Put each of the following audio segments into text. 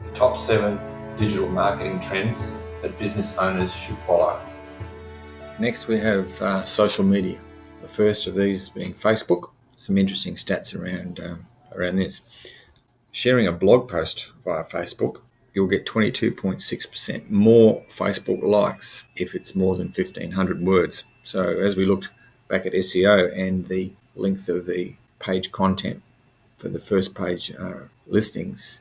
The top 7 digital marketing trends that business owners should follow. Next, we have social media. The first of these being Facebook. Some interesting stats around this. Sharing a blog post via Facebook, you'll get 22.6% more Facebook likes if it's more than 1,500 words. So as we looked back at SEO and the length of the page content for the first page listings,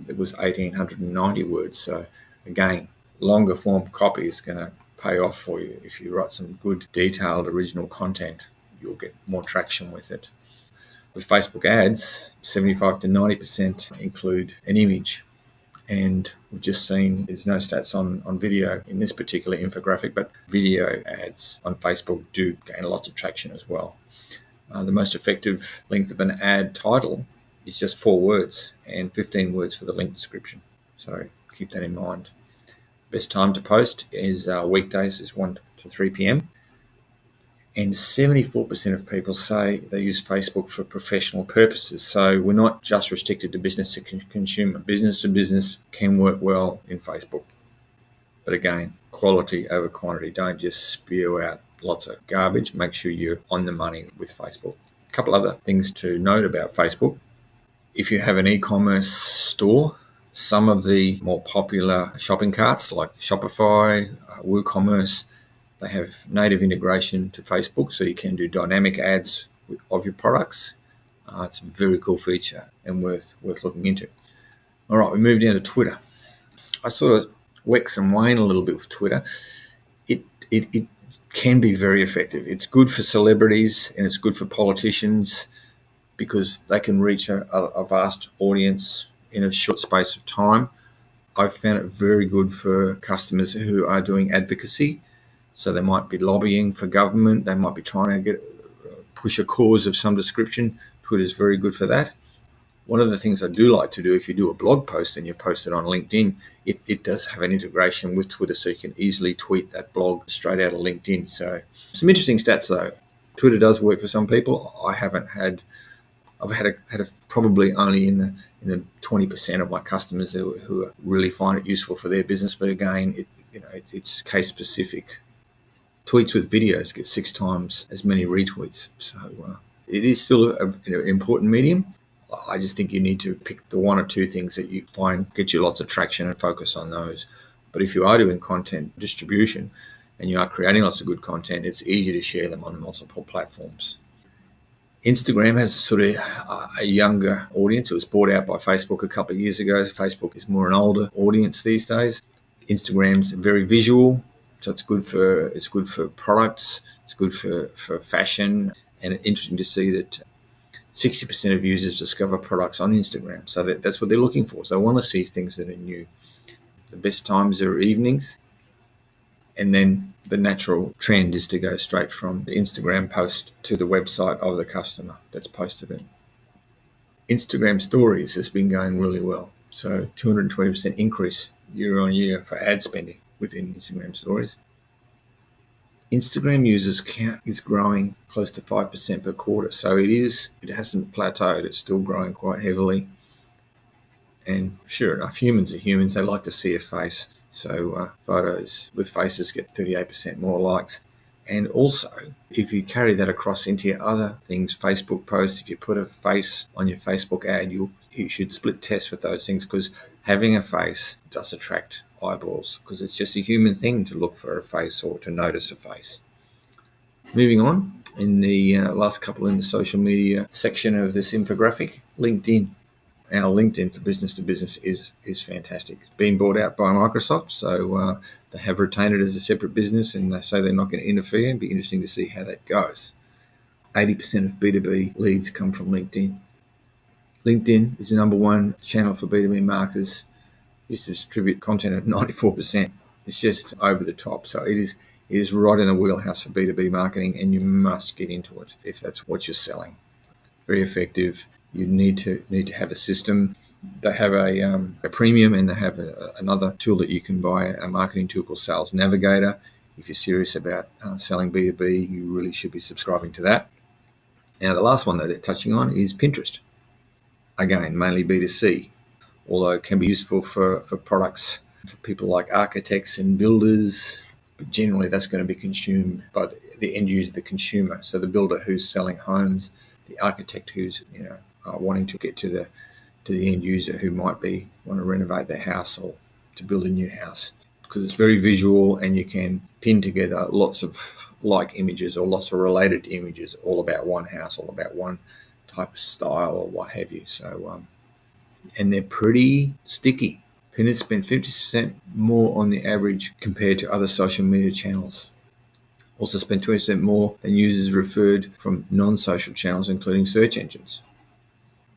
it was 1,890 words. So again, longer form copy is going to pay off for you. If you write some good, detailed, original content, you'll get more traction with it. With Facebook ads, 75 to 90% include an image. And we've just seen, there's no stats on video in this particular infographic, but video ads on Facebook do gain lots of traction as well. The most effective length of an ad title is just 4 words and 15 words for the link description. So keep that in mind. Best time to post is weekdays, is 1 to 3 p.m. And 74% of people say they use Facebook for professional purposes. So we're not just restricted to business to consumer. Business to business can work well in Facebook. But again, quality over quantity. Don't just spew out lots of garbage. Make sure you're on the money with Facebook. A couple other things to note about Facebook. If you have an e-commerce store, some of the more popular shopping carts like Shopify, WooCommerce, they have native integration to Facebook, so you can do dynamic ads of your products. It's a very cool feature and worth looking into. All right, we move down to Twitter. I sort of wax and wane a little bit with Twitter. It can be very effective. It's good for celebrities and it's good for politicians because they can reach a vast audience in a short space of time. I've found it very good for customers who are doing advocacy. So they might be lobbying for government. They might be trying to push a cause of some description. Twitter is very good for that. One of the things I do like to do, if you do a blog post and you post it on LinkedIn, it does have an integration with Twitter, so you can easily tweet that blog straight out of LinkedIn. So some interesting stats though. Twitter does work for some people. I've had probably only in the 20% of my customers who really find it useful for their business. But again, it's case specific. Tweets with videos get 6 times as many retweets. So it is still an important medium. I just think you need to pick the 1 or 2 things that you find get you lots of traction and focus on those. But if you are doing content distribution and you are creating lots of good content, it's easy to share them on multiple platforms. Instagram has sort of a younger audience. It was bought out by Facebook a couple of years ago. Facebook is more an older audience these days. Instagram's very visual. So it's good for products, it's good for fashion, and it's interesting to see that 60% of users discover products on Instagram. So that's what they're looking for. So they want to see things that are new. The best times are evenings, and then the natural trend is to go straight from the Instagram post to the website of the customer that's posted it. Instagram Stories has been going really well. So 220% increase year on year for ad spending within Instagram Stories. Instagram users count is growing close to 5% per quarter. So it hasn't plateaued. It's still growing quite heavily. And sure enough, humans are humans. They like to see a face. So photos with faces get 38% more likes. And also, if you carry that across into your other things, Facebook posts, if you put a face on your Facebook ad, you should split test with those things, because having a face does attract eyeballs, because it's just a human thing to look for a face or to notice a face. Moving on, in the last couple in the social media section of this infographic, LinkedIn. Our LinkedIn for business to business is fantastic. It's been bought out by Microsoft, so they have retained it as a separate business, and they say they're not going to interfere. It'd be interesting to see how that goes. 80% of B2B leads come from LinkedIn. LinkedIn is the number 1 channel for B2B marketers. Used to distribute content at 94%. It's just over the top. So it is right in the wheelhouse for B2B marketing, and you must get into it if that's what you're selling. Very effective. You need to have a system. They have a premium, and they have another tool that you can buy, a marketing tool called Sales Navigator. If you're serious about selling B2B, you really should be subscribing to that. Now, the last one that they're touching on is Pinterest. Again, mainly B2C. although it can be useful for products for people like architects and builders. But generally, that's going to be consumed by the end user, the consumer. So the builder who's selling homes, the architect who's wanting to get to the end user who might be want to renovate their house or to build a new house, because it's very visual and you can pin together lots of like images or lots of related images all about one house, all about one type of style or what have you. So and they're pretty sticky. Pinterest spend 50% more on the average compared to other social media channels. Also spend 20% more than users referred from non-social channels, including search engines.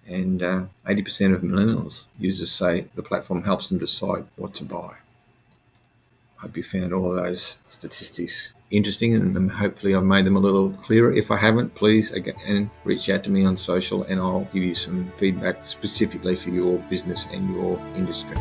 And 80% of millennials users say the platform helps them decide what to buy. I hope you found all of those statistics interesting, and hopefully I've made them a little clearer. If I haven't, please again reach out to me on social and I'll give you some feedback specifically for your business and your industry.